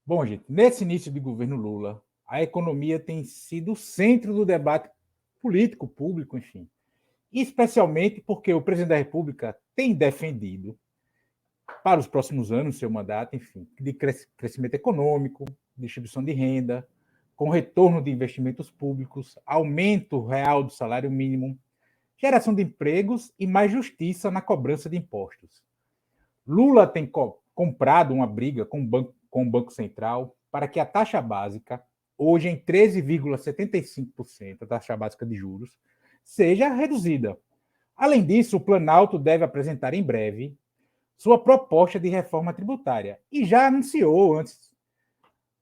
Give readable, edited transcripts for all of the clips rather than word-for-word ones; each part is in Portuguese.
Bom, gente, nesse início de governo Lula, a economia tem sido o centro do debate político, público, enfim. Especialmente porque o presidente da República tem defendido, para os próximos anos, seu mandato, enfim, de crescimento econômico, distribuição de renda, com retorno de investimentos públicos, aumento real do salário mínimo, geração de empregos e mais justiça na cobrança de impostos. Lula tem comprado uma briga com o Banco Central para que a taxa básica, hoje em 13,75%, a taxa básica de juros, seja reduzida. Além disso, o Planalto deve apresentar em breve sua proposta de reforma tributária e já anunciou, antes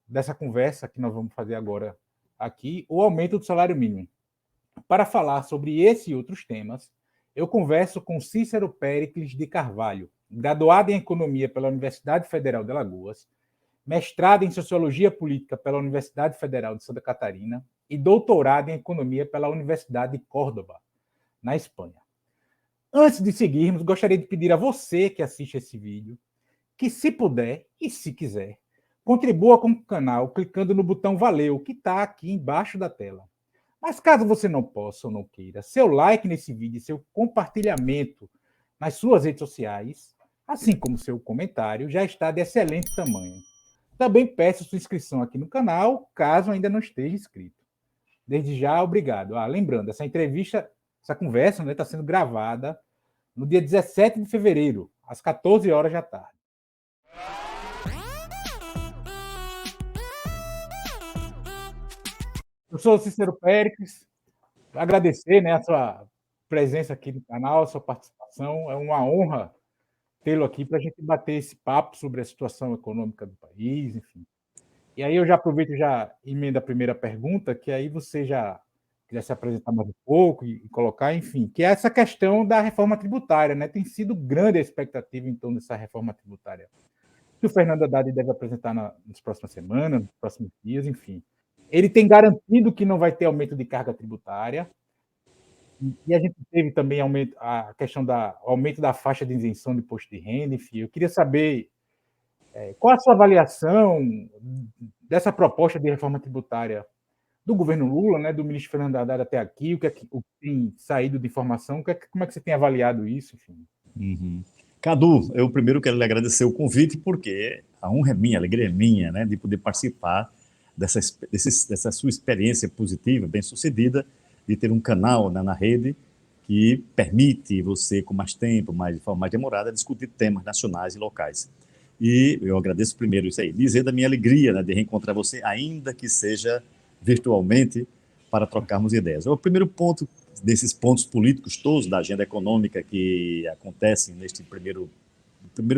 dessa conversa que nós vamos fazer agora aqui, o aumento do salário mínimo. Para falar sobre esse e outros temas, eu converso com Cícero Péricles de Carvalho, graduado em Economia pela Universidade Federal de Alagoas, mestrado em Sociologia Política pela Universidade Federal de Santa Catarina e doutorado em Economia pela Universidade de Córdoba, na Espanha. Antes de seguirmos, gostaria de pedir a você que assiste esse vídeo que, se puder e se quiser, contribua com o canal clicando no botão Valeu, que está aqui embaixo da tela. Mas caso você não possa ou não queira, seu like nesse vídeo e seu compartilhamento nas suas redes sociais, assim como seu comentário, já está de excelente tamanho. Também peço sua inscrição aqui no canal, caso ainda não esteja inscrito. Desde já, obrigado. Lembrando, essa conversa está sendo gravada no dia 17 de fevereiro, às 14 horas da tarde. Eu sou o Cícero Péricles, agradecer, a sua presença aqui no canal, a sua participação. É uma honra tê-lo aqui para a gente bater esse papo sobre a situação econômica do país, enfim. E aí eu já aproveito e já emendo a primeira pergunta, que aí você já quiser se apresentar mais um pouco e colocar, enfim, que é essa questão da reforma tributária, né? Tem sido grande a expectativa em torno dessa reforma tributária, que o Fernando Haddad deve apresentar nas próximas semanas, nos próximos dias, enfim. Ele tem garantido que não vai ter aumento de carga tributária, e a gente teve também a questão do aumento da faixa de isenção de imposto de renda, enfim. Eu queria saber qual a sua avaliação dessa proposta de reforma tributária do governo Lula, né, do ministro Fernando Haddad até aqui, o que tem saído de informação, como é que você tem avaliado isso, enfim? Cadu, eu primeiro quero lhe agradecer o convite, porque a honra é minha, a alegria é minha, né, de poder participar dessa sua experiência positiva, bem-sucedida, de ter um canal, né, na rede que permite você, com mais tempo, de forma mais demorada, discutir temas nacionais e locais. E eu agradeço primeiro isso aí, dizer da minha alegria, né, de reencontrar você, ainda que seja virtualmente, para trocarmos ideias. O primeiro ponto desses pontos políticos todos da agenda econômica que acontecem neste primeiro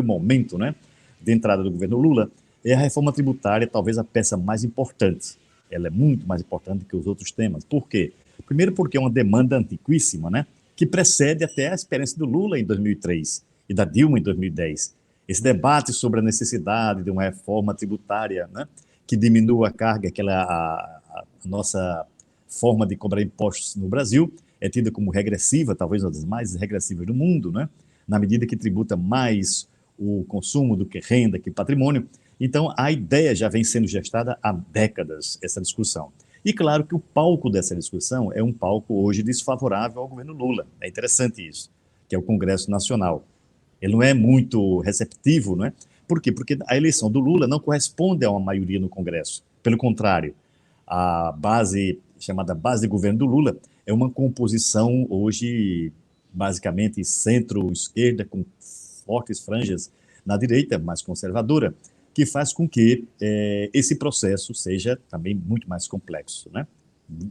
momento, né, de entrada do governo Lula, é a reforma tributária, talvez a peça mais importante. Ela é muito mais importante que os outros temas. Por quê? Primeiro porque é uma demanda antiquíssima, né, que precede até a experiência do Lula em 2003 e da Dilma em 2010. Esse debate sobre a necessidade de uma reforma tributária, né, que diminua a carga, que a nossa forma de cobrar impostos no Brasil é tida como regressiva, talvez uma das mais regressivas do mundo, né? Na medida que tributa mais o consumo do que renda, que patrimônio. Então, a ideia já vem sendo gestada há décadas, essa discussão. E claro que o palco dessa discussão é um palco hoje desfavorável ao governo Lula. É interessante isso, que é o Congresso Nacional. Ele não é muito receptivo, não é? Por quê? Porque a eleição do Lula não corresponde a uma maioria no Congresso. Pelo contrário, a base, chamada base de governo do Lula, é uma composição hoje basicamente centro-esquerda, com fortes franjas na direita, mais conservadora, que faz com que esse processo seja também muito mais complexo, né?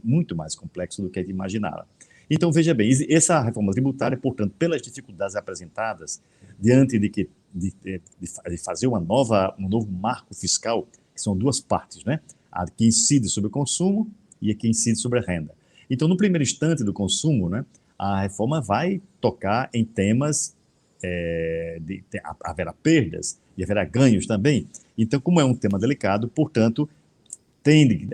Muito mais complexo do que a gente imaginava. Então, veja bem, essa reforma tributária, portanto, pelas dificuldades apresentadas, diante de fazer um novo marco fiscal, que são duas partes, né? A que incide sobre o consumo e a que incide sobre a renda. Então, no primeiro instante do consumo, né, a reforma vai tocar em temas, haverá perdas e haverá ganhos também. Então, como é um tema delicado, portanto,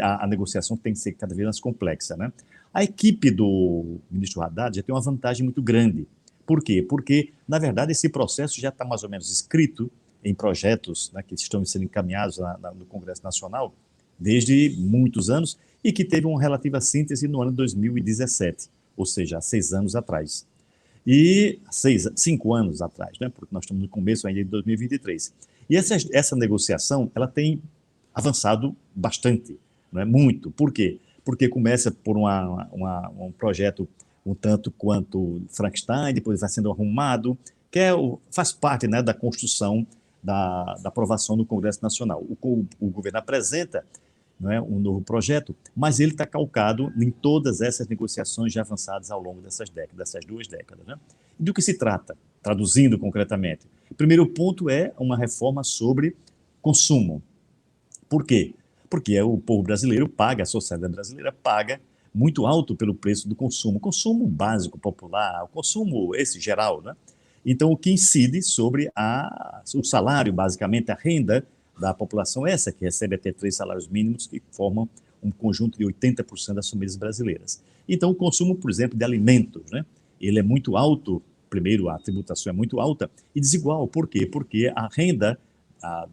a negociação tem que ser cada vez mais complexa, né? A equipe do ministro Haddad já tem uma vantagem muito grande. Por quê? Porque, na verdade, esse processo já está mais ou menos escrito em projetos, né, que estão sendo encaminhados no Congresso Nacional desde muitos anos e que teve uma relativa síntese no ano de 2017, ou seja, há 6 anos atrás. E 5 anos atrás, né, porque nós estamos no começo ainda de 2023. E essa negociação ela tem avançado bastante, não é? Muito. Por quê? Porque começa por um projeto um tanto quanto Frankenstein, depois vai sendo arrumado, que faz parte, né, da construção da aprovação do Congresso Nacional. O governo apresenta, não é, um novo projeto, mas ele está calcado em todas essas negociações já avançadas ao longo dessas 2 décadas. Né? E do que se trata, traduzindo concretamente? O primeiro ponto é uma reforma sobre consumo. Por quê? Porque o povo brasileiro paga, a sociedade brasileira paga muito alto pelo preço do consumo básico, popular, o consumo esse geral, né? Então, o que incide sobre o salário, basicamente, a renda da população, essa que recebe até 3 salários mínimos, que formam um conjunto de 80% das famílias brasileiras. Então, o consumo, por exemplo, de alimentos, né? Ele é muito alto, primeiro, a tributação é muito alta e desigual. Por quê? Porque a renda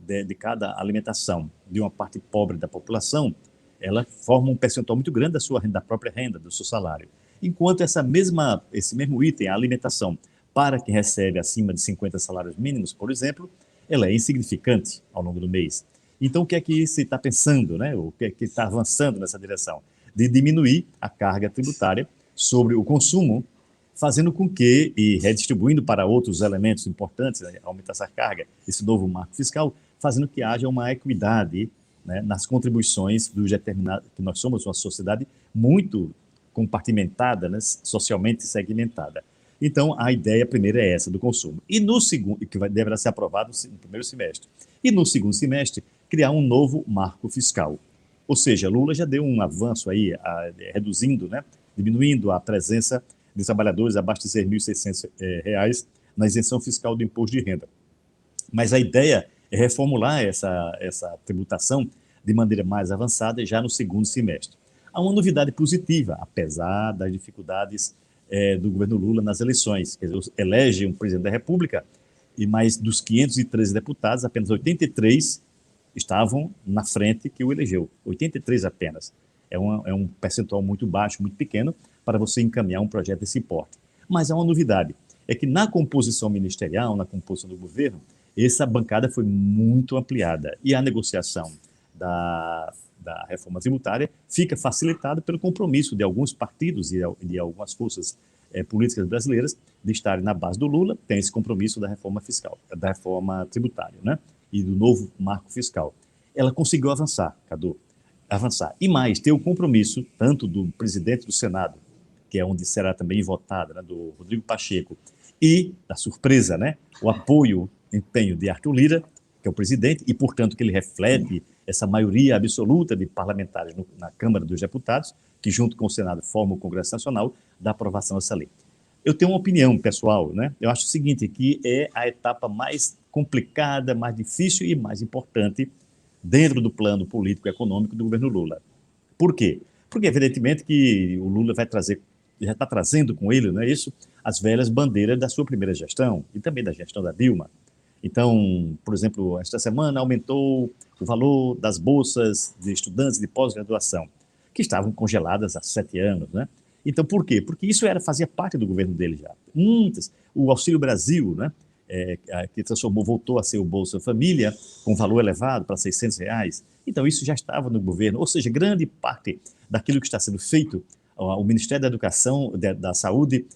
de cada alimentação de uma parte pobre da população, ela forma um percentual muito grande da própria renda, do seu salário. Enquanto esse mesmo item, a alimentação, para quem recebe acima de 50 salários mínimos, por exemplo, ela é insignificante ao longo do mês. Então, o que é que se está pensando, né? O que é que está avançando nessa direção? De diminuir a carga tributária sobre o consumo, fazendo com que, e redistribuindo para outros elementos importantes, né, aumentar essa carga, esse novo marco fiscal, fazendo que haja uma equidade, né, nas contribuições dos determinados, que nós somos uma sociedade muito compartimentada, né, socialmente segmentada. Então, a ideia primeira é essa, do consumo. E no segundo, que deverá ser aprovado no primeiro semestre. E no segundo semestre, criar um novo marco fiscal. Ou seja, Lula já deu um avanço aí, reduzindo, né, diminuindo a presença de trabalhadores abaixo de R$ 6.600 na isenção fiscal do imposto de renda. Mas a ideia é reformular essa tributação de maneira mais avançada já no segundo semestre. Há uma novidade positiva, apesar das dificuldades do governo Lula nas eleições. Quer dizer, elege um presidente da República e mais dos 513 deputados, apenas 83 estavam na frente que o elegeu. 83 apenas. É um percentual muito baixo, muito pequeno, para você encaminhar um projeto desse porte. Mas há uma novidade, é que na composição ministerial, na composição do governo, essa bancada foi muito ampliada e a negociação da reforma tributária fica facilitada pelo compromisso de alguns partidos e de algumas forças políticas brasileiras de estarem na base do Lula, tem esse compromisso da reforma fiscal, da reforma tributária, né? E do novo marco fiscal. Ela conseguiu avançar, Cadu, avançar. E mais, ter o compromisso tanto do presidente do Senado, que é onde será também votada, né, do Rodrigo Pacheco, e da surpresa, né, o apoio, empenho de Arthur Lira, que é o presidente, e, portanto, que ele reflete essa maioria absoluta de parlamentares na Câmara dos Deputados, que, junto com o Senado, forma o Congresso Nacional, da aprovação dessa lei. Eu tenho uma opinião pessoal, né? Eu acho o seguinte, que é a etapa mais complicada, mais difícil e mais importante dentro do plano político e econômico do governo Lula. Por quê? Porque, evidentemente, que o Lula vai trazer, já está trazendo com ele, não é isso, as velhas bandeiras da sua primeira gestão e também da gestão da Dilma. Então, por exemplo, esta semana aumentou o valor das bolsas de estudantes de pós-graduação, que estavam congeladas há 7 anos, né? Então, por quê? Porque isso fazia parte do governo dele já. O Auxílio Brasil, né, que voltou a ser o Bolsa Família, com valor elevado para R$600. Então, isso já estava no governo. Ou seja, grande parte daquilo que está sendo feito, o Ministério da Educação, da Saúde,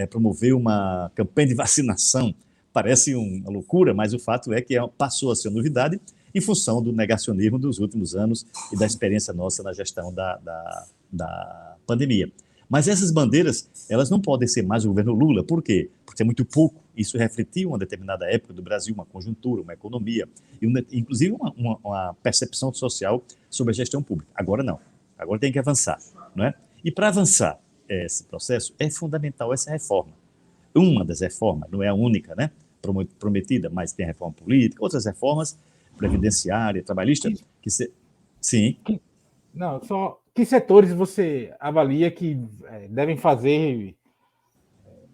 promoveu uma campanha de vacinação. Parece uma loucura, mas o fato é que passou a ser novidade em função do negacionismo dos últimos anos e da experiência nossa na gestão da pandemia. Mas essas bandeiras, elas não podem ser mais o governo Lula. Por quê? Porque é muito pouco. Isso refletiu uma determinada época do Brasil, uma conjuntura, uma economia, e inclusive uma percepção social sobre a gestão pública. Agora não. Agora tem que avançar, não é? E para avançar esse processo, é fundamental essa reforma. Uma das reformas, não é a única, né, prometida, mas tem a reforma política, outras reformas, previdenciária, trabalhista, sim. Não, só que setores você avalia que devem fazer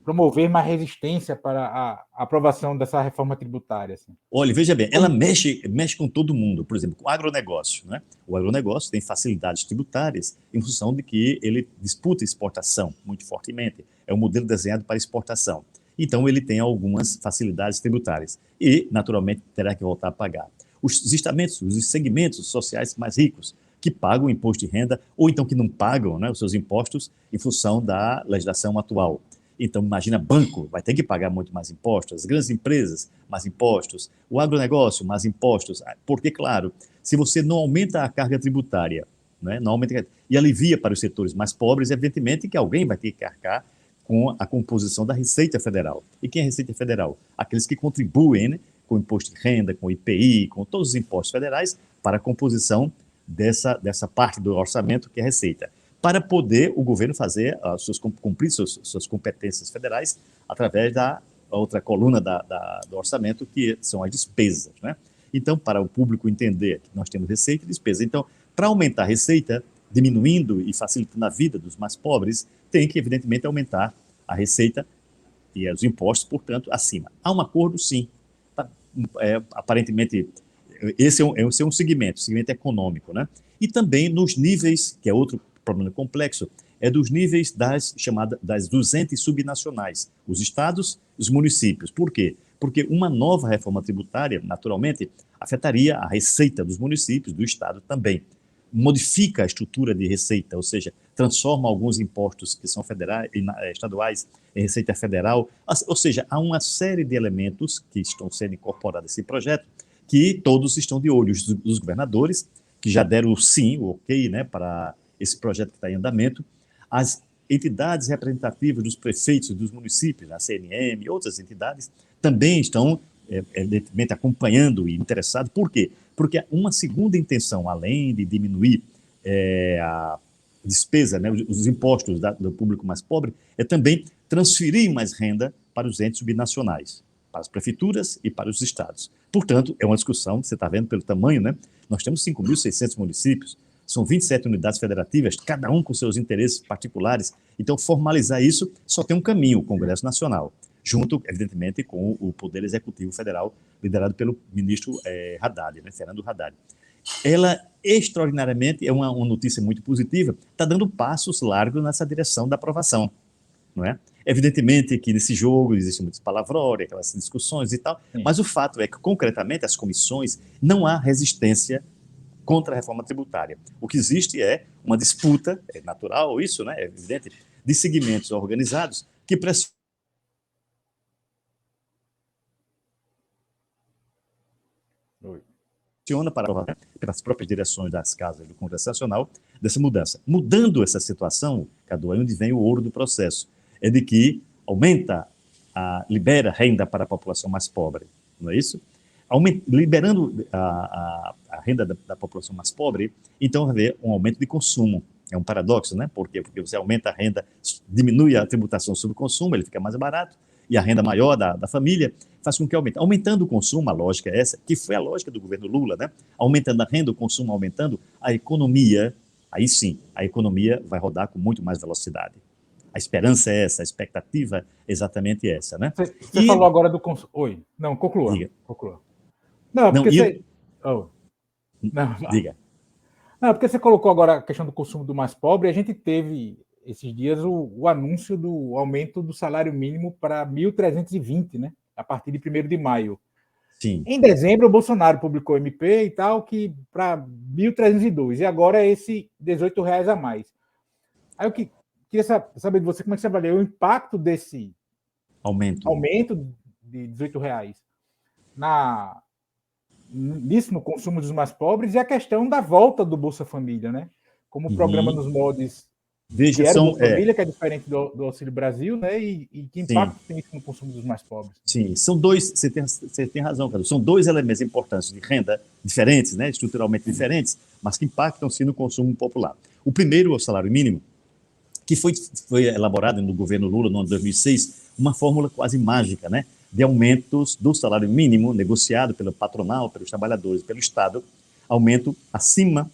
promover mais resistência para a aprovação dessa reforma tributária? Assim? Olha, veja bem, ela mexe com todo mundo, por exemplo, com o agronegócio. Né? O agronegócio tem facilidades tributárias em função de que ele disputa exportação muito fortemente. É um modelo desenhado para exportação. Então, ele tem algumas facilidades tributárias e, naturalmente, terá que voltar a pagar. Os estamentos, os segmentos sociais mais ricos, que pagam o imposto de renda, ou então que não pagam, né, os seus impostos em função da legislação atual. Então, imagina, banco vai ter que pagar muito mais impostos, as grandes empresas, mais impostos, o agronegócio, mais impostos, porque, claro, se você não aumenta a carga tributária, né, não aumenta, e alivia para os setores mais pobres, evidentemente que alguém vai ter que arcar com a composição da Receita Federal. E quem é a Receita Federal? Aqueles que contribuem, né, com o imposto de renda, com o IPI, com todos os impostos federais, para a composição dessa parte do orçamento que é a Receita, para poder o governo fazer cumprir suas competências federais através da outra coluna do orçamento, que são as despesas. Né? Então, para o público entender que nós temos receita e despesa. Então, para aumentar a receita, diminuindo e facilitando a vida dos mais pobres, tem que, evidentemente, aumentar a receita e os impostos, portanto, acima. Há um acordo, sim. Aparentemente, esse é um segmento econômico, né? E também nos níveis, que é outro problema complexo, é dos níveis dos entes subnacionais, os estados e os municípios. Por quê? Porque uma nova reforma tributária, naturalmente, afetaria a receita dos municípios, do estado também. Modifica a estrutura de receita, ou seja, transforma alguns impostos que são estaduais em receita federal. Ou seja, há uma série de elementos que estão sendo incorporados nesse projeto que todos estão de olho, os governadores, que já deram o sim, o ok, né, para esse projeto que está em andamento, as entidades representativas dos prefeitos e dos municípios, a CNM e outras entidades, também estão, evidentemente, acompanhando e interessados. Por quê? Porque uma segunda intenção, além de diminuir a despesa, né, os impostos do público mais pobre, é também transferir mais renda para os entes subnacionais, para as prefeituras e para os estados. Portanto, é uma discussão, você está vendo pelo tamanho, né? Nós temos 5.600 municípios, são 27 unidades federativas, cada um com seus interesses particulares. Então, formalizar isso só tem um caminho, o Congresso Nacional, junto, evidentemente, com o Poder Executivo Federal, liderado pelo ministro Haddad, né? Fernando Haddad. Ela, extraordinariamente, é uma notícia muito positiva, está dando passos largos nessa direção da aprovação, não é? Evidentemente que nesse jogo existem muitas palavrórias, aquelas discussões e tal, mas o fato é que, concretamente, as comissões, não há resistência contra a reforma tributária. O que existe é uma disputa, é natural isso, né? É evidente, de segmentos organizados que pressionam para pelas próprias direções das casas do Congresso Nacional dessa mudança. Mudando essa situação, Cadu, aí onde vem o ouro do processo, é de que libera renda para a população mais pobre, não é isso? Liberando a renda da população mais pobre, então vai haver um aumento de consumo. É um paradoxo, né? Por quê? Porque você aumenta a renda, diminui a tributação sobre o consumo, ele fica mais barato, e a renda maior da família faz com que aumente. Aumentando o consumo, a lógica é essa, que foi a lógica do governo Lula, né? Aumentando a renda, o consumo aumentando, a economia, aí sim, a economia vai rodar com muito mais velocidade. A esperança é essa, a expectativa é exatamente essa, né? Você falou agora do consumo. Oi, não, conclua. Diga. Conclua. Não, porque você. Não, diga. Não, porque você colocou agora a questão do consumo do mais pobre, a gente teve esses dias o anúncio do aumento do salário mínimo para 1.320, né? A partir de 1º de maio. Sim. Em dezembro, o Bolsonaro publicou MP e tal, que para 1.302, e agora é esse R$18 a mais. Aí eu queria saber de você como é que você avalia o impacto desse aumento de R$18 nisso, no consumo dos mais pobres, e a questão da volta do Bolsa Família, né? Como o programa nos moldes que era o Bolsa Família, que é diferente do Auxílio Brasil, né? E que impacto tem isso no consumo dos mais pobres? Sim, são dois, você tem razão, Cadu, são dois elementos importantes de renda diferentes, né? Estruturalmente diferentes, mas que impactam sim no consumo popular. O primeiro é o salário mínimo, que foi elaborado no governo Lula no ano de 2006, uma fórmula quase mágica, né? De aumentos do salário mínimo negociado pelo patronal, pelos trabalhadores, pelo Estado, aumento acima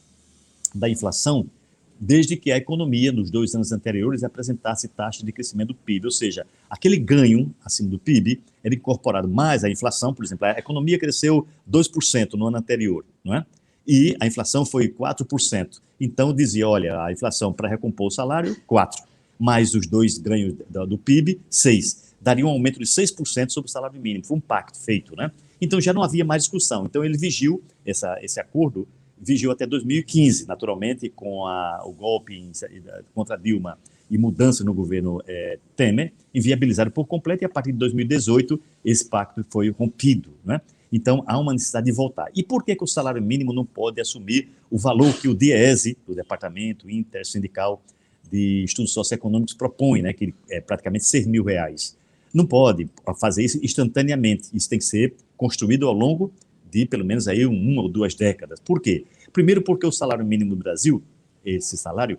da inflação, desde que a economia, nos 2 anos anteriores, apresentasse taxa de crescimento do PIB, ou seja, aquele ganho acima do PIB era incorporado mais à inflação, por exemplo, a economia cresceu 2% no ano anterior, não é? E a inflação foi 4%. Então, dizia, olha, a inflação para recompor o salário, 4%, mais os 2 ganhos do PIB, 6%. Daria um aumento de 6% sobre o salário mínimo. Foi um pacto feito, né? Então, já não havia mais discussão. Então, ele vigiu, esse acordo vigiu até 2015, naturalmente, com o golpe contra Dilma e mudança no governo Temer, inviabilizaram por completo, e a partir de 2018 esse pacto foi rompido, né? Então, há uma necessidade de voltar. E por que o salário mínimo não pode assumir o valor que o DIEESE, do Departamento Intersindical de Estudos Socioeconômicos, propõe, né, que é praticamente R$ 6.000? Não pode fazer isso instantaneamente. Isso tem que ser construído ao longo de pelo menos aí 1 ou 2 décadas. Por quê? Primeiro, porque o salário mínimo no Brasil, esse salário,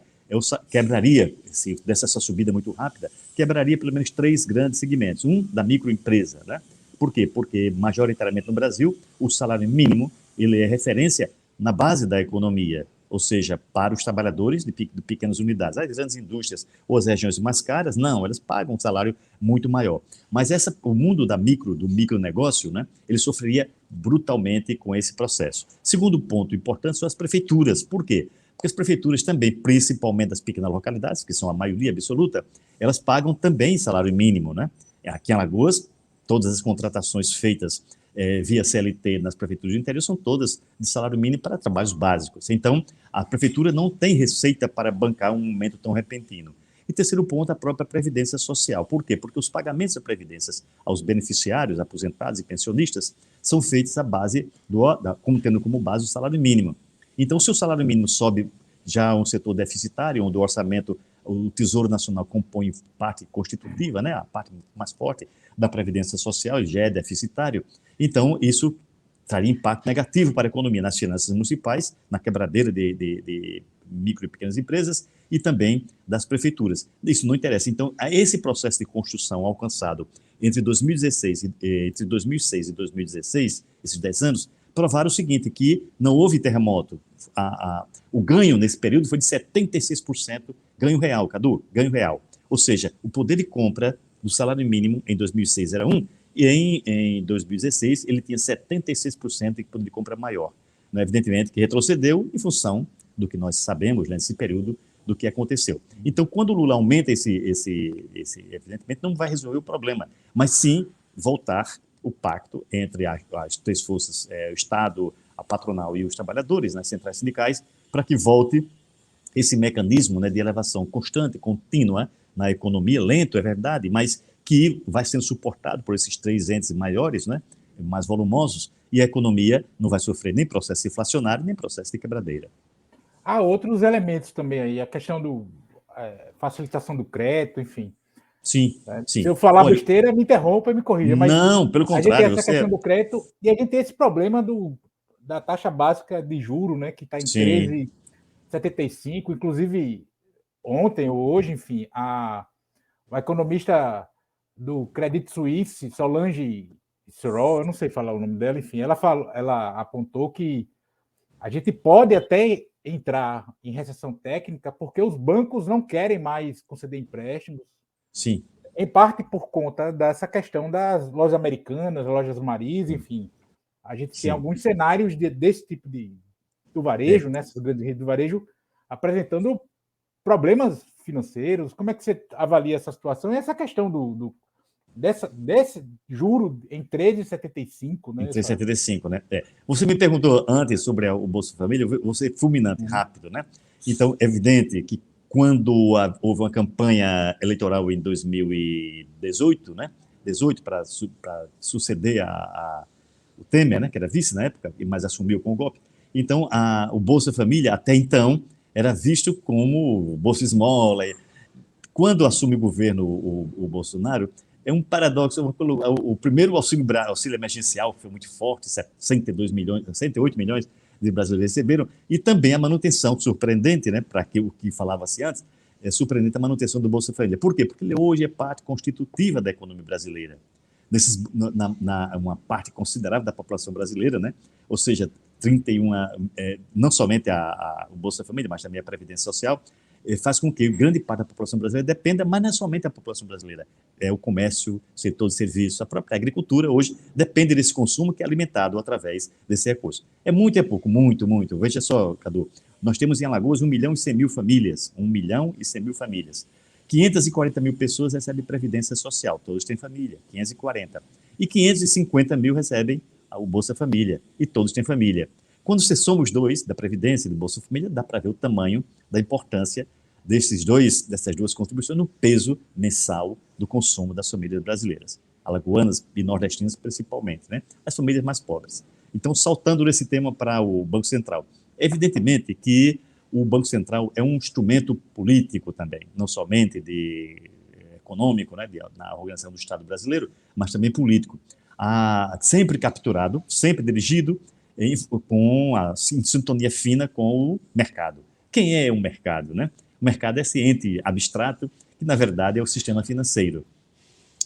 quebraria, se desse essa subida muito rápida, quebraria pelo menos 3 grandes segmentos. Um, da microempresa, né? Por quê? Porque, majoritariamente no Brasil, o salário mínimo ele é referência na base da economia, ou seja, para os trabalhadores de pequenas unidades. As grandes indústrias ou as regiões mais caras, não, elas pagam um salário muito maior. Mas o mundo do micronegócio, né, ele sofreria brutalmente com esse processo. Segundo ponto importante são as prefeituras. Por quê? Porque as prefeituras também, principalmente das pequenas localidades, que são a maioria absoluta, elas pagam também salário mínimo, né? Aqui em Alagoas, todas as contratações feitas via CLT nas prefeituras do interior são todas de salário mínimo para trabalhos básicos. Então, a prefeitura não tem receita para bancar um momento tão repentino. E terceiro ponto, a própria Previdência Social. Por quê? Porque os pagamentos da Previdência aos beneficiários, aposentados e pensionistas, são feitos à base, tendo como base o salário mínimo. Então, se o salário mínimo sobe já um setor deficitário, onde o orçamento, o Tesouro Nacional compõe parte constitutiva, né, a parte mais forte da Previdência Social, já é deficitário, então isso traria impacto negativo para a economia, nas finanças municipais, na quebradeira de micro e pequenas empresas e também das prefeituras. Isso não interessa. Então, esse processo de construção alcançado entre 2016 entre 2006 e 2016, esses 10 anos, provaram o seguinte, que não houve terremoto. O ganho nesse período foi de 76% ganho real, Cadu, ganho real. Ou seja, o poder de compra do salário mínimo em 2006 era 1, e em 2016 ele tinha 76% de poder de compra maior. Evidentemente que retrocedeu em função do que nós sabemos nesse período do que aconteceu. Então, quando o Lula aumenta evidentemente não vai resolver o problema, mas sim voltar o pacto entre as 3 forças, o Estado, a patronal e os trabalhadores, nas centrais sindicais, para que volte esse mecanismo, né, de elevação constante, contínua na economia, lento, é verdade, mas que vai sendo suportado por esses 3 entes maiores, né, mais volumosos, e a economia não vai sofrer nem processo inflacionário, nem processo de quebradeira. Há outros elementos também aí, a questão do facilitação do crédito, enfim. Sim, sim. Se eu falar besteira, me interrompa e me corrija. Mas não, pelo contrário. A gente tem essa questão do crédito e a gente tem esse problema da taxa básica de juro, né, que está em 13,75. Inclusive, ontem ou hoje, enfim, a economista do Credit Suisse, Solange Sirol, eu não sei falar o nome dela, enfim, ela apontou que a gente pode até entrar em recessão técnica porque os bancos não querem mais conceder empréstimos. Sim. Em parte por conta dessa questão das lojas americanas, lojas Maris, enfim. A gente tem alguns cenários desse tipo do varejo, né, essas grandes redes do varejo, apresentando problemas financeiros. Como é que você avalia essa situação e essa questão desse juro em 13,75, né? Em 13,75, né? Você me perguntou antes sobre o Bolsa Família, vou ser fulminante, rápido, né? Então, é evidente que quando houve uma campanha eleitoral em 2018, né? 18 para suceder o Temer, né? Que era vice na época, mas assumiu com o golpe. Então, o Bolsa Família, até então, era visto como Bolsa Esmola. Quando assume o governo o Bolsonaro, é um paradoxo. O primeiro auxílio emergencial, que foi muito forte, 108 milhões de brasileiros receberam, e também a manutenção, surpreendente, né, para o que falava-se antes, é surpreendente a manutenção do Bolsa Família. Por quê? Porque ele hoje é parte constitutiva da economia brasileira. Uma parte considerável da população brasileira, né? Ou seja, 31, não somente o Bolsa Família, mas também a Previdência Social, faz com que grande parte da população brasileira dependa, mas não é somente a população brasileira, é o comércio, o setor de serviços, a própria agricultura hoje depende desse consumo que é alimentado através desse recurso. É muito, é pouco, muito, muito. Veja só, Cadu, nós temos em Alagoas 1.100.000 famílias, 1.100.000 famílias. 540 mil pessoas recebem Previdência Social, todos têm família, 540. E 550 mil recebem o Bolsa Família, e todos têm família. Quando você soma os dois, da Previdência e do Bolsa Família, dá para ver o tamanho da importância dessas duas contribuições no peso mensal do consumo das famílias brasileiras, alagoanas e nordestinas principalmente, né? As famílias mais pobres. Então, saltando nesse tema para o Banco Central, evidentemente que o Banco Central é um instrumento político também, não somente econômico, né, na organização do Estado brasileiro, mas também político. Sempre capturado, sempre dirigido em sintonia fina com o mercado. Quem é o mercado, né? O mercado é esse ente abstrato que, na verdade, é o sistema financeiro.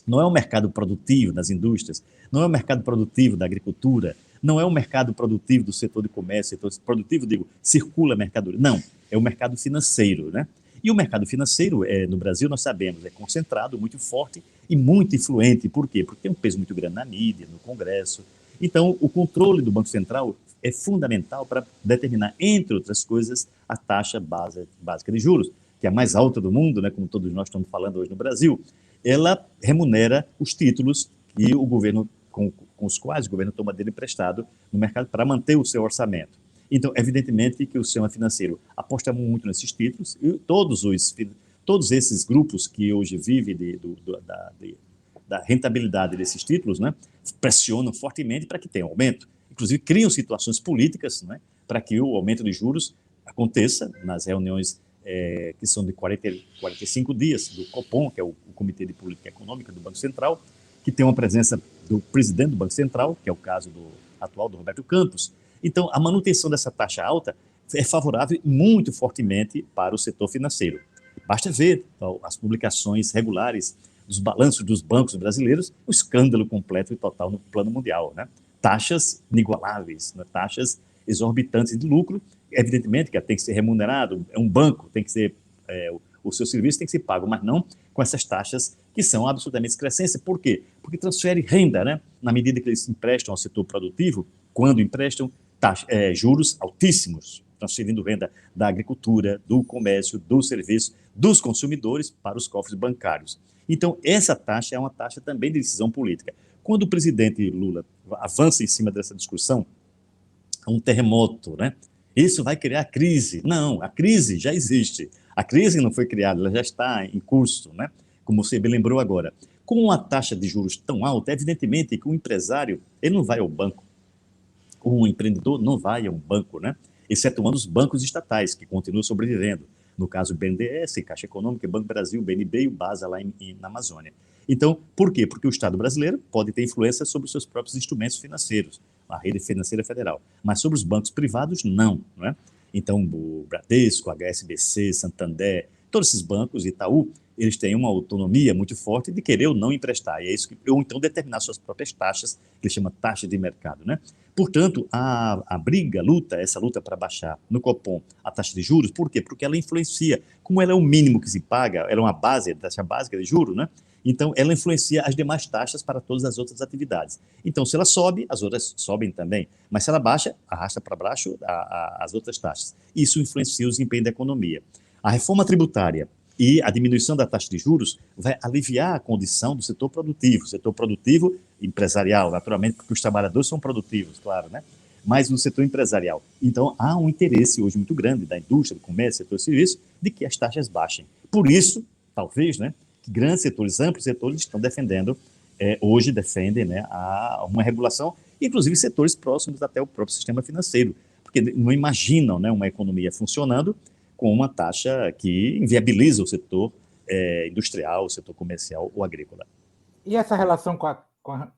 Não é o mercado produtivo das indústrias, não é o mercado produtivo da agricultura, não é o mercado produtivo do setor de comércio, setor produtivo, digo, circula mercadoria. Não, é o mercado financeiro, né? E o mercado financeiro, no Brasil, nós sabemos, é concentrado, muito forte e muito influente. Por quê? Porque tem um peso muito grande na mídia, no Congresso. Então, o controle do Banco Central é fundamental para determinar, entre outras coisas, a taxa básica de juros, que é a mais alta do mundo, né, como todos nós estamos falando hoje no Brasil. Ela remunera os títulos que o governo, com os quais o governo toma dele emprestado no mercado para manter o seu orçamento. Então, evidentemente que o sistema financeiro aposta muito nesses títulos e todos esses grupos que hoje vivem da rentabilidade desses títulos, né, pressionam fortemente para que tenha um aumento. Inclusive, criam situações políticas, né, para que o aumento de juros aconteça nas reuniões que são de 45 dias do Copom, que é o Comitê de Política Econômica do Banco Central, que tem uma presença do presidente do Banco Central, que é o caso atual do Roberto Campos. Então, a manutenção dessa taxa alta é favorável muito fortemente para o setor financeiro. Basta ver as publicações regulares dos balanços dos bancos brasileiros, o escândalo completo e total no plano mundial, né? Taxas inigualáveis, né? Taxas exorbitantes de lucro, evidentemente que tem que ser remunerado, é um banco, tem que ser, o seu serviço tem que ser pago, mas não com essas taxas que são absolutamente excrescentes. Por quê? Porque transfere renda, né? Na medida que eles emprestam ao setor produtivo, quando emprestam, juros altíssimos, transferindo renda da agricultura, do comércio, do serviço, dos consumidores para os cofres bancários. Então, essa taxa é uma taxa também de decisão política. Quando o presidente Lula avança em cima dessa discussão, um terremoto, né? Isso vai criar crise. Não, a crise já existe. A crise não foi criada, ela já está em curso, né? Como você bem lembrou agora. Com uma taxa de juros tão alta, evidentemente que o empresário ele não vai ao banco. O empreendedor não vai a um banco, né? Excetuando os bancos estatais, que continuam sobrevivendo. No caso, o BNDES, Caixa Econômica, Banco Brasil, BNB e o BASA lá na Amazônia. Então, por quê? Porque o Estado brasileiro pode ter influência sobre os seus próprios instrumentos financeiros, a rede financeira federal, mas sobre os bancos privados, não. É? Então, o Bradesco, HSBC, Santander, todos esses bancos, Itaú, eles têm uma autonomia muito forte de querer ou não emprestar, ou então determinar suas próprias taxas, que ele chama taxa de mercado. Né? Portanto, a briga, essa luta para baixar no Copom a taxa de juros, por quê? Porque ela influencia, como ela é o mínimo que se paga, ela é uma base, taxa básica de juros, né? Então, ela influencia as demais taxas para todas as outras atividades. Então, se ela sobe, as outras sobem também. Mas se ela baixa, arrasta para baixo as outras taxas. Isso influencia o desempenho da economia. A reforma tributária e a diminuição da taxa de juros vai aliviar a condição do setor produtivo empresarial, naturalmente, porque os trabalhadores são produtivos, claro, né? Mas no setor empresarial. Então, há um interesse hoje muito grande da indústria, do comércio, setor de serviço, de que as taxas baixem. Por isso, talvez, né, que grandes setores, amplos setores, estão defendendo, hoje defendem, né, uma regulação, inclusive setores próximos até o próprio sistema financeiro, porque não imaginam, né, uma economia funcionando com uma taxa que inviabiliza o setor industrial, o setor comercial ou agrícola. E essa relação com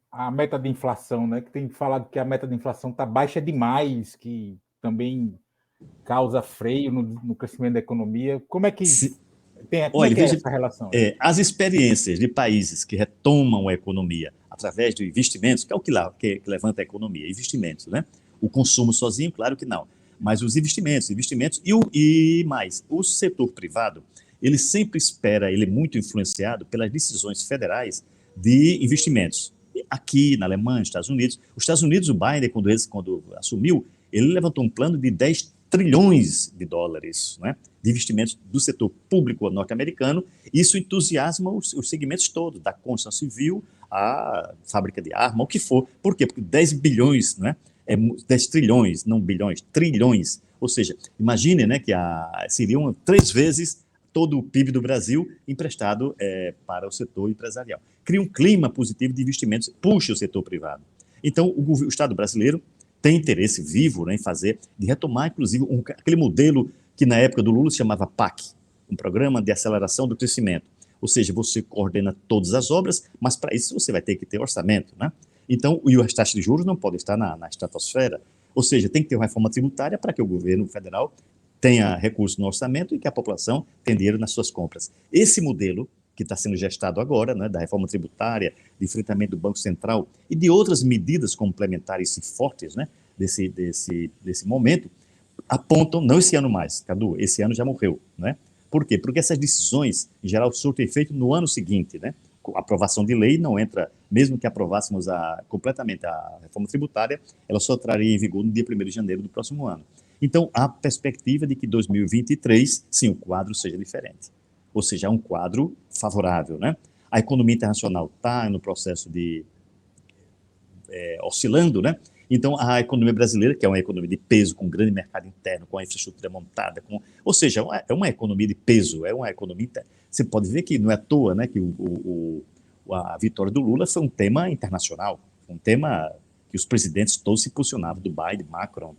a meta de inflação, né, que tem falado que a meta de inflação está baixa demais, que também causa freio no crescimento da economia. Como é que como é que é essa relação? As experiências de países que retomam a economia através de investimentos, que é o que levanta a economia, investimentos, né? O consumo sozinho, claro que não. Mas os investimentos e mais, o setor privado, ele sempre espera, ele é muito influenciado pelas decisões federais de investimentos. Aqui, na Alemanha, nos Estados Unidos, o Biden, quando assumiu, ele levantou um plano de 10 trilhões de dólares, né, de investimentos do setor público norte-americano. Isso entusiasma os segmentos todos, da construção civil à fábrica de arma, o que for. Por quê? Porque 10 bilhões, né, 10 trilhões, não bilhões, trilhões. Ou seja, imagine, né, que seriam 3 vezes todo o PIB do Brasil emprestado para o setor empresarial. Cria um clima positivo de investimentos, puxa o setor privado. Então, o Estado brasileiro tem interesse vivo, né, de retomar, inclusive, aquele modelo que na época do Lula se chamava PAC, um Programa de Aceleração do Crescimento. Ou seja, você coordena todas as obras, mas para isso você vai ter que ter orçamento, né? Então, e as taxas de juros não podem estar na estratosfera. Ou seja, tem que ter uma reforma tributária para que o governo federal tenha recurso no orçamento e que a população tenha dinheiro nas suas compras. Esse modelo que está sendo gestado agora, né, da reforma tributária, de enfrentamento do Banco Central e de outras medidas complementares e fortes, né, desse momento, apontam, não esse ano mais, Cadu, esse ano já morreu, né? Por quê? Porque essas decisões, em geral, surtem efeito no ano seguinte, né? A aprovação de lei não entra, mesmo que aprovássemos completamente a reforma tributária, ela só traria em vigor no dia 1º de janeiro do próximo ano. Então, há perspectiva de que 2023, sim, o quadro seja diferente. Ou seja, é um quadro favorável, né? A economia internacional está no processo de oscilando, né? Então, a economia brasileira, que é uma economia de peso, com grande mercado interno, com a infraestrutura montada, ou seja, é uma economia de peso, é uma economia interna. Você pode ver que não é à toa, né, que a vitória do Lula foi um tema internacional, um tema que os presidentes todos se posicionavam, do Biden, Macron,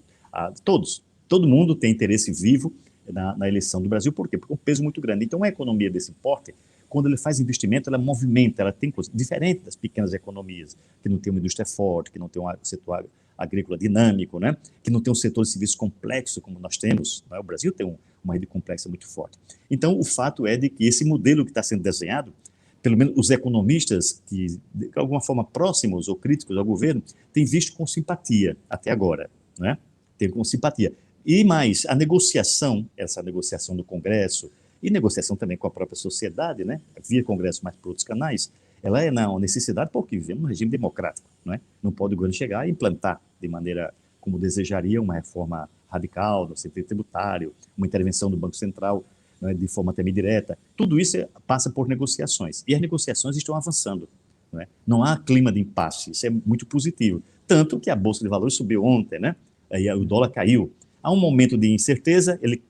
todos. Todo mundo tem interesse vivo na eleição do Brasil. Por quê? Porque é um peso muito grande. Então, uma economia desse porte, quando ele faz investimento, ela movimenta, ela tem coisas diferente das pequenas economias, que não tem uma indústria forte, que não tem um setor agrícola dinâmico, né? Que não tem um setor de serviços complexo como nós temos. Né? O Brasil tem uma rede complexa muito forte. Então, o fato é de que esse modelo que está sendo desenhado, pelo menos os economistas que, de alguma forma, próximos ou críticos ao governo, têm visto com simpatia até agora, né? Tem com simpatia. E mais, essa negociação do Congresso, e negociação também com a própria sociedade, né, via Congresso, mas por outros canais, ela é uma necessidade porque vivemos num regime democrático, não é? Não pode o governo chegar e implantar de maneira como desejaria uma reforma radical do setor tributário, uma intervenção do Banco Central, né, de forma também direta. Tudo isso passa por negociações, e as negociações estão avançando. Não é? Não há clima de impasse, isso é muito positivo. Tanto que a Bolsa de Valores subiu ontem, né? Aí o dólar caiu. Há um momento de incerteza, ele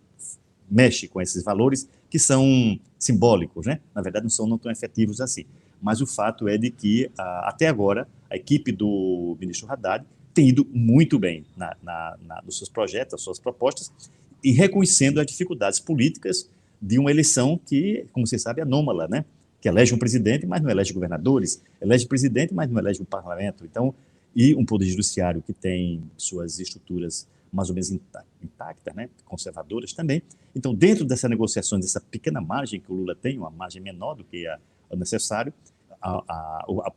mexe com esses valores que são simbólicos, né? Na verdade, não tão efetivos assim. Mas o fato é de que, até agora, a equipe do ministro Haddad tem ido muito bem nos seus projetos, nas suas propostas, e reconhecendo as dificuldades políticas de uma eleição que, como você sabe, é anômala, né? Que elege um presidente, mas não elege governadores, elege presidente, mas não elege o parlamento. Então, e um poder judiciário que tem suas estruturas mais ou menos intactas, né? Conservadoras também. Então, dentro dessa negociação, dessa pequena margem que o Lula tem, uma margem menor do que o necessário,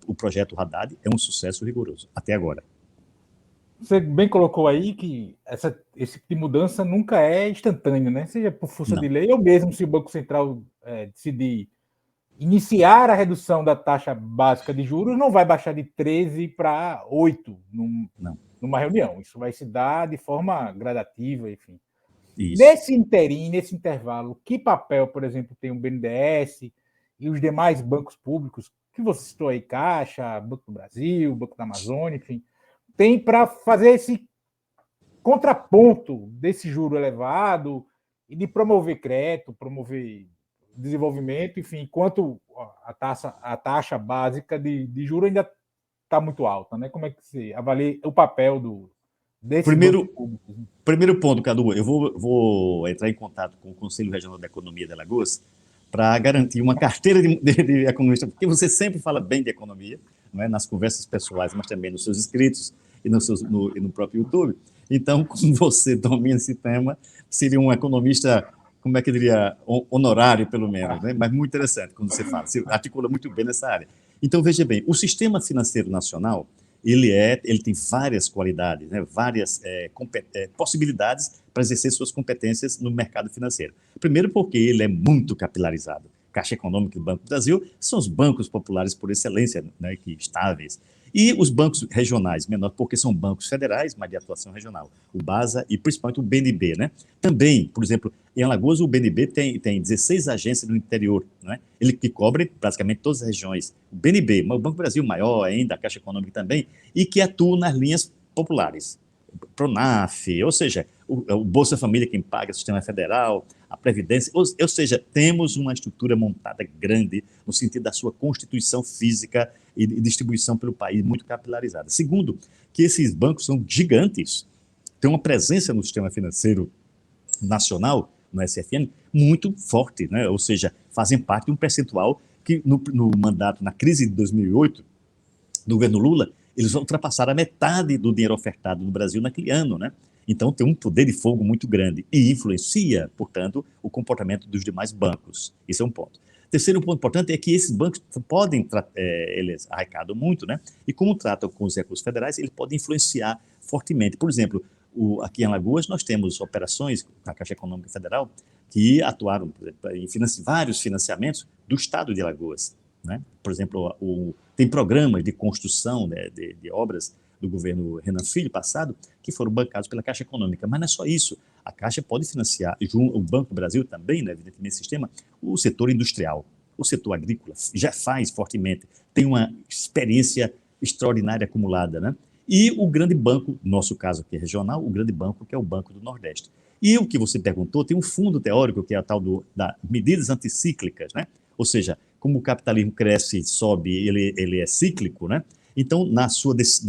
o projeto Haddad é um sucesso rigoroso, até agora. Você bem colocou aí que esse tipo de mudança nunca é instantâneo, né? Seja por força de lei ou mesmo se o Banco Central decidir iniciar a redução da taxa básica de juros, não vai baixar de 13 para 8 numa reunião. Isso vai se dar de forma gradativa, enfim. Isso. Nesse interim, nesse intervalo, que papel, por exemplo, tem o BNDES e os demais bancos públicos, que você citou aí, Caixa, Banco do Brasil, Banco da Amazônia, enfim, tem para fazer esse contraponto desse juro elevado e de promover crédito, promover desenvolvimento, enfim, enquanto a taxa básica de juros ainda está muito alta, né? Como é que você avalia o papel desse primeiro ponto, Cadu, eu vou entrar em contato com o Conselho Regional da Economia de Alagoas para garantir uma carteira de economista, porque você sempre fala bem de economia, não é? Nas conversas pessoais, mas também nos seus inscritos e no próprio YouTube. Então, como você domina esse tema, seria um economista, como é que eu diria, honorário, pelo menos, né? Mas muito interessante quando você fala, você articula muito bem nessa área. Então, veja bem, o sistema financeiro nacional, ele tem várias qualidades, né, várias possibilidades para exercer suas competências no mercado financeiro. Primeiro porque ele é muito capilarizado. Caixa Econômica e Banco do Brasil são os bancos populares por excelência, né, que estáveis. E os bancos regionais, menor, porque são bancos federais, mas de atuação regional. O BASA e principalmente o BNB, né? Também, por exemplo, em Alagoas, o BNB tem 16 agências no interior, né? Ele que cobre praticamente todas as regiões. O BNB, mas o Banco do Brasil maior ainda, a Caixa Econômica também, e que atua nas linhas populares. Pronaf, ou seja, o Bolsa Família quem paga, o Sistema Federal, a Previdência, ou seja, temos uma estrutura montada grande no sentido da sua constituição física e distribuição pelo país muito capilarizada. Segundo, que esses bancos são gigantes, têm uma presença no sistema financeiro nacional, no SFN, muito forte, né? Ou seja, fazem parte de um percentual que no mandato, na crise de 2008, do governo Lula, eles ultrapassaram a metade do dinheiro ofertado no Brasil naquele ano, né? Então tem um poder de fogo muito grande e influencia, portanto, o comportamento dos demais bancos. Esse é um ponto. Terceiro ponto importante é que esses bancos podem, eles arrecadam muito, né? E como tratam com os recursos federais, eles podem influenciar fortemente. Por exemplo, aqui em Alagoas nós temos operações na Caixa Econômica Federal que atuaram, por exemplo, em vários financiamentos do estado de Alagoas, né? Por exemplo, tem programas de construção, né, de obras do governo Renan Filho passado, que foram bancados pela Caixa Econômica. Mas não é só isso. A Caixa pode financiar, o Banco do Brasil também, né, evidentemente, sistema, o setor industrial, o setor agrícola, já faz fortemente, tem uma experiência extraordinária acumulada, né? E o grande banco, no nosso caso aqui regional, o grande banco que é o Banco do Nordeste. E o que você perguntou, tem um fundo teórico que é a tal das medidas anticíclicas, né? Ou seja, como o capitalismo cresce e sobe, ele é cíclico, né? Então, na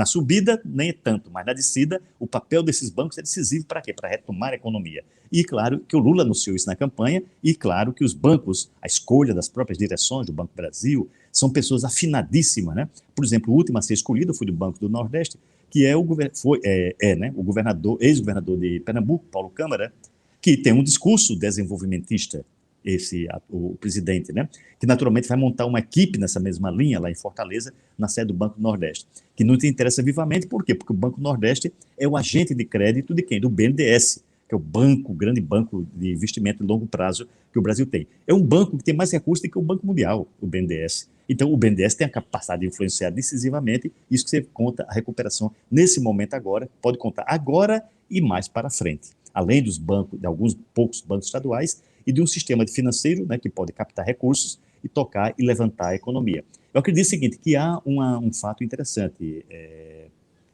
subida, nem tanto, mas na descida, o papel desses bancos é decisivo para quê? Para retomar a economia. E, claro, que o Lula anunciou isso na campanha, e, claro, que os bancos, a escolha das próprias direções do Banco do Brasil, são pessoas afinadíssimas, né? Por exemplo, o último a ser escolhido foi do Banco do Nordeste, que é o governador, ex-governador de Pernambuco, Paulo Câmara, que tem um discurso desenvolvimentista, o presidente, né? Que naturalmente vai montar uma equipe nessa mesma linha lá em Fortaleza, na sede do Banco do Nordeste, que não te interessa vivamente, por quê? Porque o Banco do Nordeste é o agente de crédito de quem? Do BNDES, que é o grande banco de investimento de longo prazo que o Brasil tem. É um banco que tem mais recursos do que o Banco Mundial, o BNDES. Então, o BNDES tem a capacidade de influenciar decisivamente, isso que você conta a recuperação nesse momento agora, pode contar agora e mais para frente. Além dos bancos, de alguns poucos bancos estaduais, e de um sistema financeiro, né, que pode captar recursos e tocar e levantar a economia. Eu acredito o seguinte, que há um fato interessante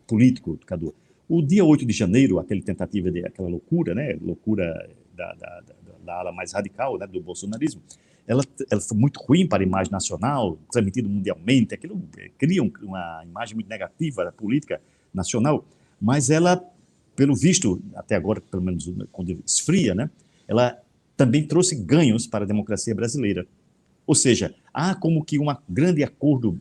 político, Cadu. O dia 8 de janeiro, aquela loucura, né, loucura da ala mais radical, né, do bolsonarismo, ela foi muito ruim para a imagem nacional, transmitido mundialmente, aquilo cria uma imagem muito negativa da política nacional, mas ela, pelo visto, até agora, pelo menos quando esfria, né, ela também trouxe ganhos para a democracia brasileira. Ou seja, há como que um grande acordo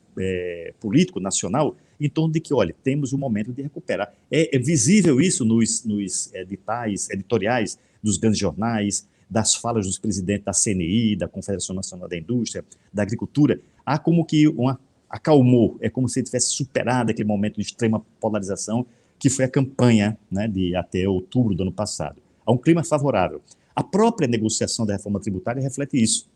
político nacional em torno de que, olha, temos um momento de recuperar. É visível isso nos editoriais dos grandes jornais, das falas dos presidentes da CNI, da Confederação Nacional da Indústria, da Agricultura. Há como que acalmou, é como se ele tivesse superado aquele momento de extrema polarização que foi a campanha, né, de até outubro do ano passado. Há um clima favorável. A própria negociação da reforma tributária reflete isso.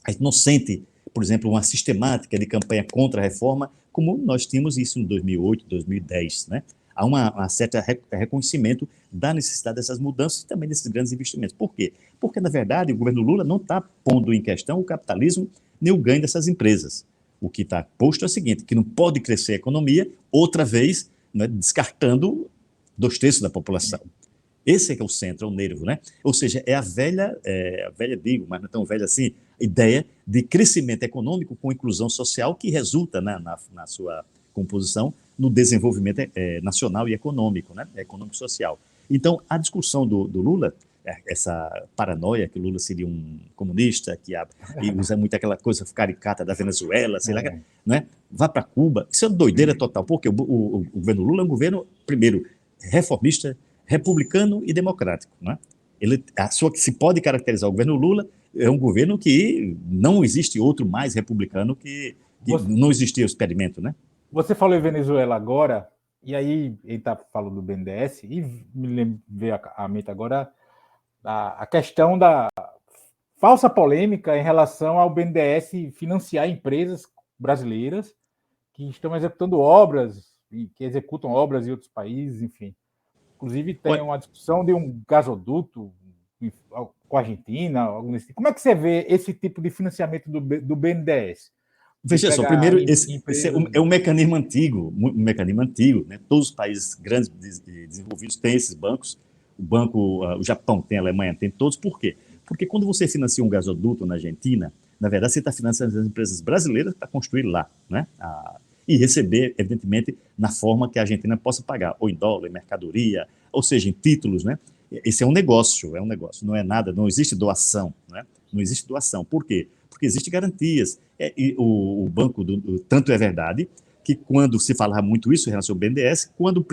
A gente não sente, por exemplo, uma sistemática de campanha contra a reforma, como nós tínhamos isso em 2008, 2010. Né? Há um certo reconhecimento da necessidade dessas mudanças e também desses grandes investimentos. Por quê? Porque, na verdade, o governo Lula não está pondo em questão o capitalismo nem o ganho dessas empresas. O que está posto é o seguinte, que não pode crescer a economia, outra vez, né, descartando 2/3 da população. Esse é que é o centro, é o nervo, né? Ou seja, é a velha digo, mas não é tão velha assim, ideia de crescimento econômico com inclusão social que resulta, né, na sua composição no desenvolvimento nacional e econômico, né? Econômico-social. Então, a discussão do Lula, essa paranoia que o Lula seria um comunista, e usa muito aquela coisa caricata da Venezuela, sei lá, né? Vá para Cuba, isso é uma doideira total, porque o governo Lula é um governo, primeiro, reformista, republicano e democrático. Né? Que se pode caracterizar o governo Lula é um governo que não existe outro mais republicano que não existia o experimento. Né? Você falou em Venezuela agora, e aí ele está falando do BNDES, e veio à mente agora a questão da falsa polêmica em relação ao BNDES financiar empresas brasileiras que estão executando obras, e que executam obras em outros países, enfim. Inclusive, tem Olha, uma discussão de um gasoduto com a Argentina, algo desse tipo. Como é que você vê esse tipo de financiamento do BNDES? De veja só, pegar primeiro, esse empresas. é um mecanismo antigo, né? Todos os países grandes desenvolvidos têm esses bancos. O banco, o Japão tem, a Alemanha tem, todos. Por quê? Porque quando você financia um gasoduto na Argentina, na verdade você está financiando as empresas brasileiras para construir lá, né? E receber, evidentemente, na forma que a Argentina possa pagar, ou em dólar, em mercadoria, ou seja, em títulos, né? Esse é um negócio, não é nada, não existe doação, né? Não existe doação. Por quê? Porque existem garantias. E o banco, tanto é verdade, que quando se falava muito isso em relação ao BNDES, quando o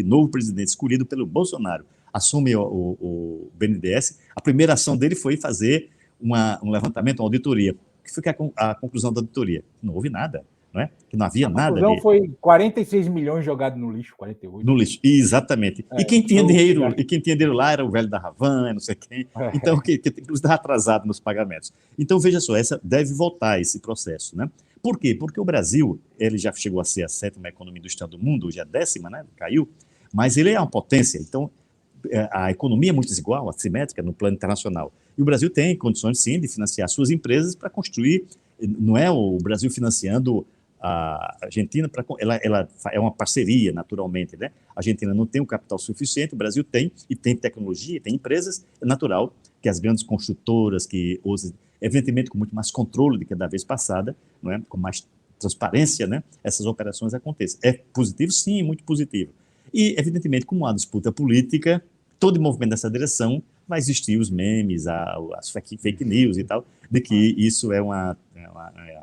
novo presidente escolhido pelo Bolsonaro, assume o BNDES, a primeira ação dele foi fazer um levantamento, uma auditoria. O que foi a conclusão da auditoria? Não houve nada, não é? Que não havia A nada conclusão de, foi 46 milhões jogados no lixo, 48. no lixo. Exatamente. E quem Foi tinha o que dinheiro, gastou. lá era o velho da Havana, não sei quem. Então, que inclusive estava atrasado nos pagamentos. Então, veja só, essa deve voltar esse processo, né? Por quê? Porque o Brasil, ele já chegou a ser a sétima economia industrial do mundo, hoje é a décima, né? Caiu, mas ele é uma potência. Então, a economia é muito desigual, assimétrica no plano internacional. E o Brasil tem condições, sim, de financiar suas empresas para construir. Não é o Brasil financiando a Argentina, ela é uma parceria, naturalmente, né? A Argentina não tem o capital suficiente, o Brasil tem, e tem tecnologia, tem empresas, é natural que as grandes construtoras, que usam, evidentemente com muito mais controle do que da vez passada, não é? Com mais transparência, né? Essas operações aconteçam. É positivo? Sim, muito positivo. E, evidentemente, como há disputa política, todo movimento dessa direção vai existir os memes, as fake news e tal, de que isso é uma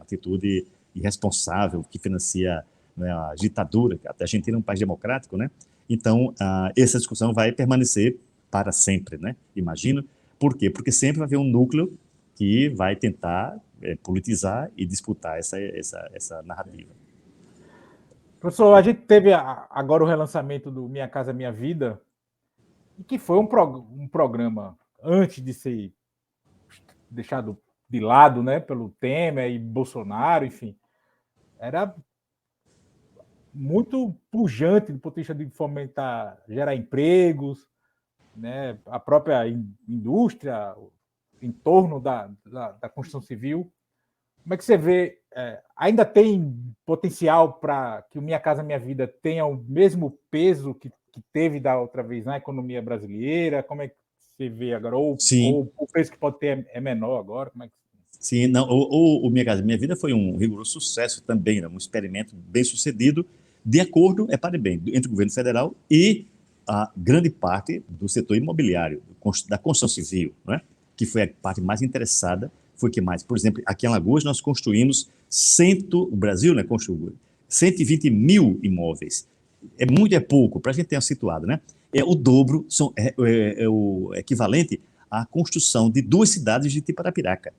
atitude irresponsável que financia, né, a ditadura. A Argentina é um país democrático, né? Então, essa discussão vai permanecer para sempre, né? Imagino. Por quê? Porque sempre vai haver um núcleo que vai tentar politizar e disputar essa narrativa. Professor, a gente teve agora o relançamento do Minha Casa Minha Vida, que foi um programa, antes de ser deixado de lado, né, pelo Temer e Bolsonaro, enfim, era muito pujante do ponto de vista de fomentar, gerar empregos, né, a própria indústria em torno da construção civil. Como é que você vê? Ainda tem potencial para que o Minha Casa Minha Vida tenha o mesmo peso que teve da outra vez na economia brasileira? Como é que você vê agora? Sim, Ou o peso que pode ter é menor agora? Como é que... sim, não, o Minha Casa Minha Vida foi um rigoroso sucesso também, né, um experimento bem sucedido, de acordo, para bem, entre o governo federal e a grande parte do setor imobiliário, da construção civil, né, que foi a parte mais interessada, foi que mais, por exemplo, aqui em Alagoas nós construímos o Brasil, né, construiu 120 mil imóveis. É muito, é pouco, para a gente ter situado, né? É o dobro, é o equivalente à construção de 2 cidades de Tiparapiraca.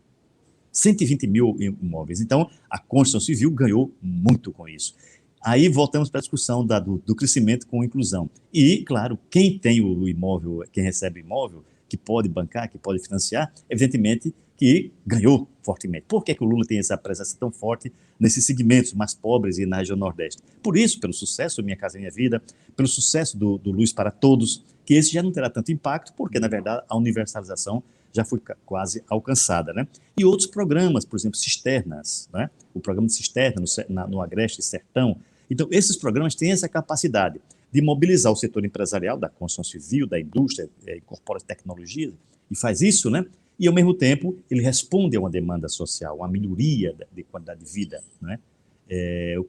120 mil imóveis. Então, a construção civil ganhou muito com isso. Aí voltamos para a discussão do crescimento com inclusão. E, claro, quem tem o imóvel, quem recebe o imóvel, que pode bancar, que pode financiar, evidentemente que ganhou fortemente. Por que o Lula tem essa presença tão forte nesses segmentos mais pobres e na região Nordeste? Por isso, pelo sucesso do Minha Casa Minha Vida, pelo sucesso do Luz para Todos, que esse já não terá tanto impacto, porque, na verdade, a universalização já foi quase alcançada, né? E outros programas, por exemplo, cisternas, né? O programa de cisterna no Agreste Sertão. Então, esses programas têm essa capacidade de mobilizar o setor empresarial, da construção civil, da indústria, incorpora tecnologia e faz isso, né? E, ao mesmo tempo, ele responde a uma demanda social, uma melhoria de qualidade de vida, né?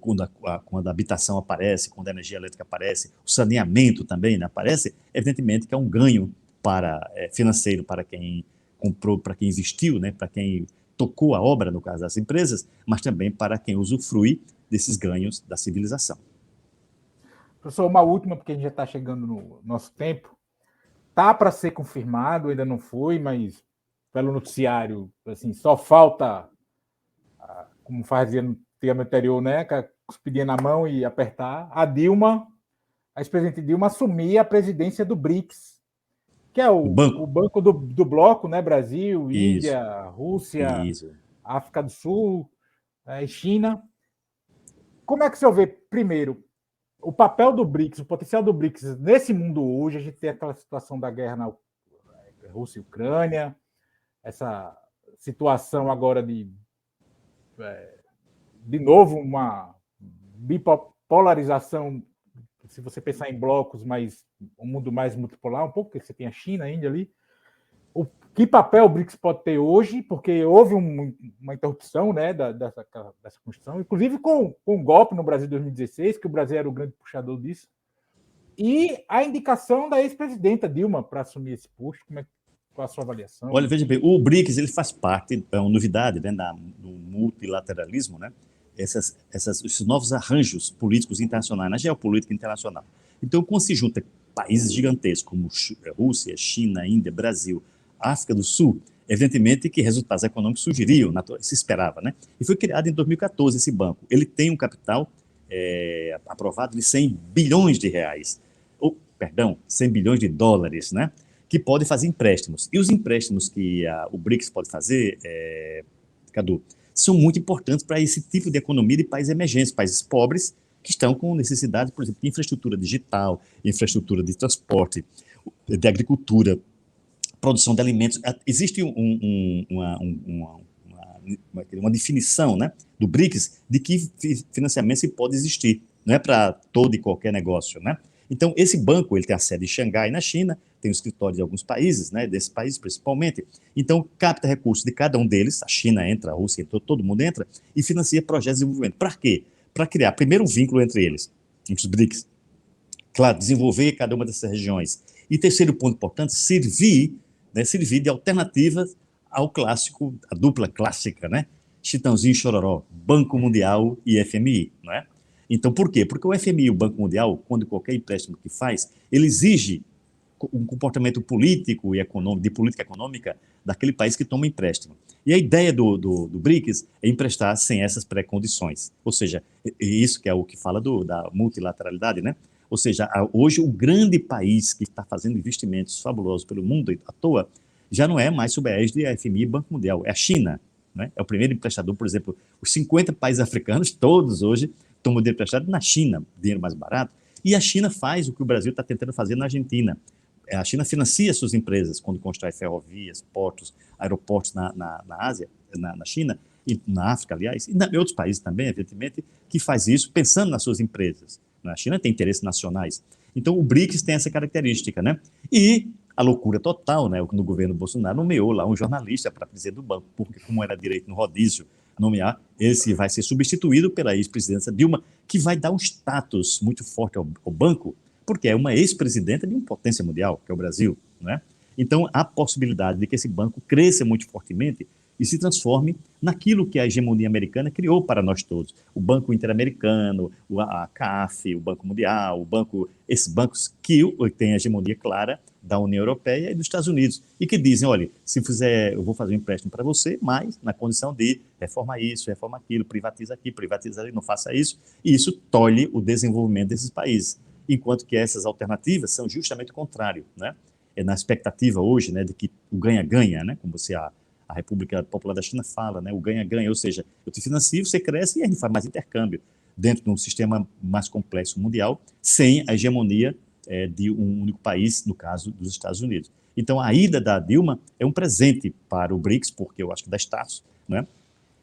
Quando a habitação aparece, quando a energia elétrica aparece, o saneamento também, né, aparece, evidentemente que é um ganho financeiro para quem comprou, para quem investiu, né, para quem tocou a obra, no caso das empresas, mas também para quem usufrui desses ganhos da civilização. Professor, uma última, porque a gente já está chegando no nosso tempo. Tá para ser confirmado, ainda não foi, mas pelo noticiário, assim, só falta, como fazia antigamente anterior, né, cuspidinha na mão e apertar, a ex-presidente Dilma assumia a presidência do BRICS, que é O o banco. banco do bloco, né, Brasil, Isso, Índia, Rússia, isso. África do Sul, e China. Como é que o senhor vê, primeiro, o papel do BRICS, o potencial do BRICS nesse mundo hoje? A gente tem aquela situação da guerra na Rússia e Ucrânia, essa situação agora de novo, uma bipolarização, se você pensar em blocos, mas um mundo mais multipolar, um pouco, porque você tem a China, a Índia ali. Que papel o BRICS pode ter hoje? Porque houve uma interrupção, né, dessa construção, inclusive com o golpe no Brasil em 2016, que o Brasil era o grande puxador disso. E a indicação da ex-presidenta Dilma para assumir esse posto, qual a sua avaliação? Olha, veja bem, o BRICS ele faz parte, é uma novidade, né, do multilateralismo, né, esses novos arranjos políticos internacionais, na geopolítica internacional. Então, quando se junta países gigantescos como Rússia, China, Índia, Brasil, África do Sul, evidentemente que resultados econômicos surgiriam, se esperava, né? E foi criado em 2014 esse banco. Ele tem um capital aprovado de 100 bilhões de reais, perdão, 100 bilhões de dólares, né? Que pode fazer empréstimos. E os empréstimos que o BRICS pode fazer, Cadu, são muito importantes para esse tipo de economia de países emergentes, países pobres, que estão com necessidade, por exemplo, de infraestrutura digital, infraestrutura de transporte, de agricultura, produção de alimentos. Existe uma definição, né, do BRICS de que financiamento se pode existir, não é para todo e qualquer negócio, né? Então, esse banco ele tem a sede em Xangai, na China, tem um escritório de alguns países, né, desses países principalmente. Então, capta recursos de cada um deles, a China entra, a Rússia entra, todo mundo entra, e financia projetos de desenvolvimento. Para quê? Para criar, primeiro, um vínculo entre eles, entre os BRICS. Claro, desenvolver cada uma dessas regiões. E terceiro ponto importante, servir de alternativas ao clássico, a dupla clássica, né? Chitãozinho e Chororó, Banco Mundial e FMI, não é? Então, por quê? Porque o FMI e o Banco Mundial, quando qualquer empréstimo que faz, ele exige um comportamento político e econômico, de política econômica daquele país que toma empréstimo. E a ideia do BRICS é emprestar sem essas pré-condições. Ou seja, isso que é o que fala da multilateralidade, né? Ou seja, hoje o grande país que está fazendo investimentos fabulosos pelo mundo à toa já não é mais sob a égide da FMI e Banco Mundial, é a China. Né? É o primeiro emprestador, por exemplo, os 50 países africanos, todos hoje, tomam dinheiro emprestado na China, dinheiro mais barato, e a China faz o que o Brasil está tentando fazer na Argentina. A China financia suas empresas quando constrói ferrovias, portos, aeroportos na Ásia, na China, e na África, aliás, e em outros países também, evidentemente, que faz isso pensando nas suas empresas. A China tem interesses nacionais. Então, o BRICS tem essa característica, né? E a loucura total, né? No governo Bolsonaro nomeou lá um jornalista para presidente do banco, porque como era direito no rodízio nomear, esse vai ser substituído pela ex-presidenta Dilma, que vai dar um status muito forte ao banco, porque é uma ex-presidenta de uma potência mundial, que é o Brasil, né? Então, há possibilidade de que esse banco cresça muito fortemente e se transforme naquilo que a hegemonia americana criou para nós todos. O Banco Interamericano, a CAF, o Banco Mundial, esses bancos que têm a hegemonia clara da União Europeia e dos Estados Unidos, e que dizem, olha, se fizer, eu vou fazer um empréstimo para você, mas na condição de reforma isso, reforma aquilo, privatiza aqui, privatiza ali, não faça isso, e isso tolhe o desenvolvimento desses países. Enquanto que essas alternativas são justamente o contrário, né? É na expectativa hoje, né, de que o ganha-ganha, né, como a República Popular da China fala, né, o ganha-ganha, ou seja, eu te financio, você cresce e a gente faz mais intercâmbio dentro de um sistema mais complexo mundial, sem a hegemonia de um único país, no caso dos Estados Unidos. Então, a ida da Dilma é um presente para o BRICS, porque eu acho que dá status, né?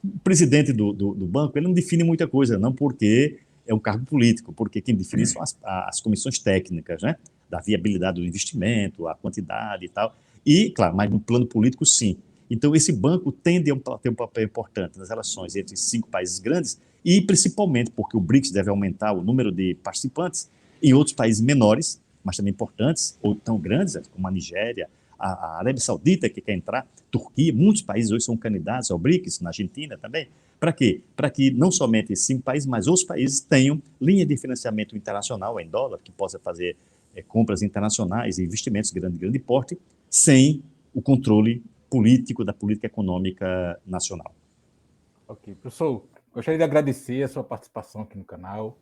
O presidente do banco, ele não define muita coisa, não porque é um cargo político, porque quem define são as comissões técnicas, né? Da viabilidade do investimento, a quantidade e tal. E, claro, mas no plano político, sim. Então, esse banco tende a ter um papel importante nas relações entre 5 países grandes e, principalmente, porque o BRICS deve aumentar o número de participantes em outros países menores, mas também importantes, ou tão grandes, como a Nigéria, a Arábia Saudita, que quer entrar, Turquia, muitos países hoje são candidatos ao BRICS, na Argentina também. Para quê? Para que não somente esses 5 países, mas outros países tenham linha de financiamento internacional em dólar, que possa fazer compras internacionais e investimentos de grande porte, sem o controle político da política econômica nacional. Ok, professor, gostaria de agradecer a sua participação aqui no canal.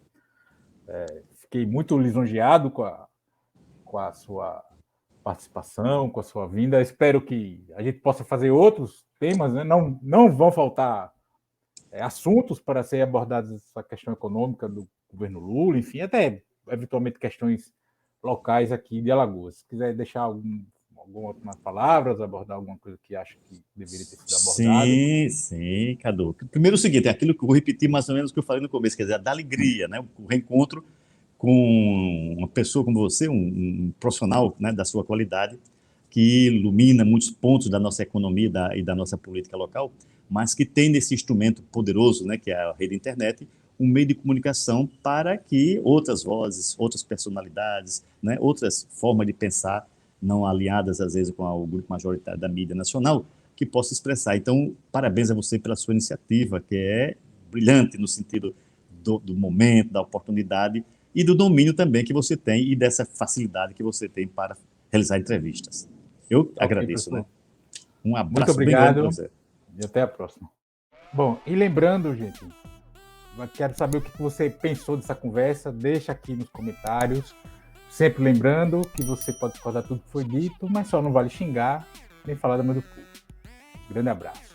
Fiquei muito lisonjeado com a sua participação, com a sua vinda. Espero que a gente possa fazer outros temas, né? Não vão faltar assuntos para serem abordados, essa questão econômica do governo Lula, enfim, até eventualmente questões locais aqui de Alagoas. Se quiser deixar algumas palavras, abordar alguma coisa que acha que deveria ter sido abordada. Sim, Cadu. Primeiro o seguinte, é aquilo que eu vou repetir mais ou menos o que eu falei no começo, quer dizer, da alegria, né? O reencontro com uma pessoa como você, um profissional, né, da sua qualidade, que ilumina muitos pontos da nossa economia e da nossa política local, mas que tem nesse instrumento poderoso, né, que é a rede internet, um meio de comunicação para que outras vozes, outras personalidades, né, outras formas de pensar, não alinhadas às vezes com o grupo majoritário da mídia nacional, que possa expressar. Então, parabéns a você pela sua iniciativa, que é brilhante no sentido do momento, da oportunidade e do domínio também que você tem e dessa facilidade que você tem para realizar entrevistas. Eu agradeço, professor. né? Um Muito abraço bem grande para obrigado você. e até a próxima. Bom, e lembrando, gente, eu quero saber o que você pensou dessa conversa, deixa aqui nos comentários. Sempre lembrando que você pode discordar tudo que foi dito, mas só não vale xingar nem falar da mãe do povo. Grande abraço.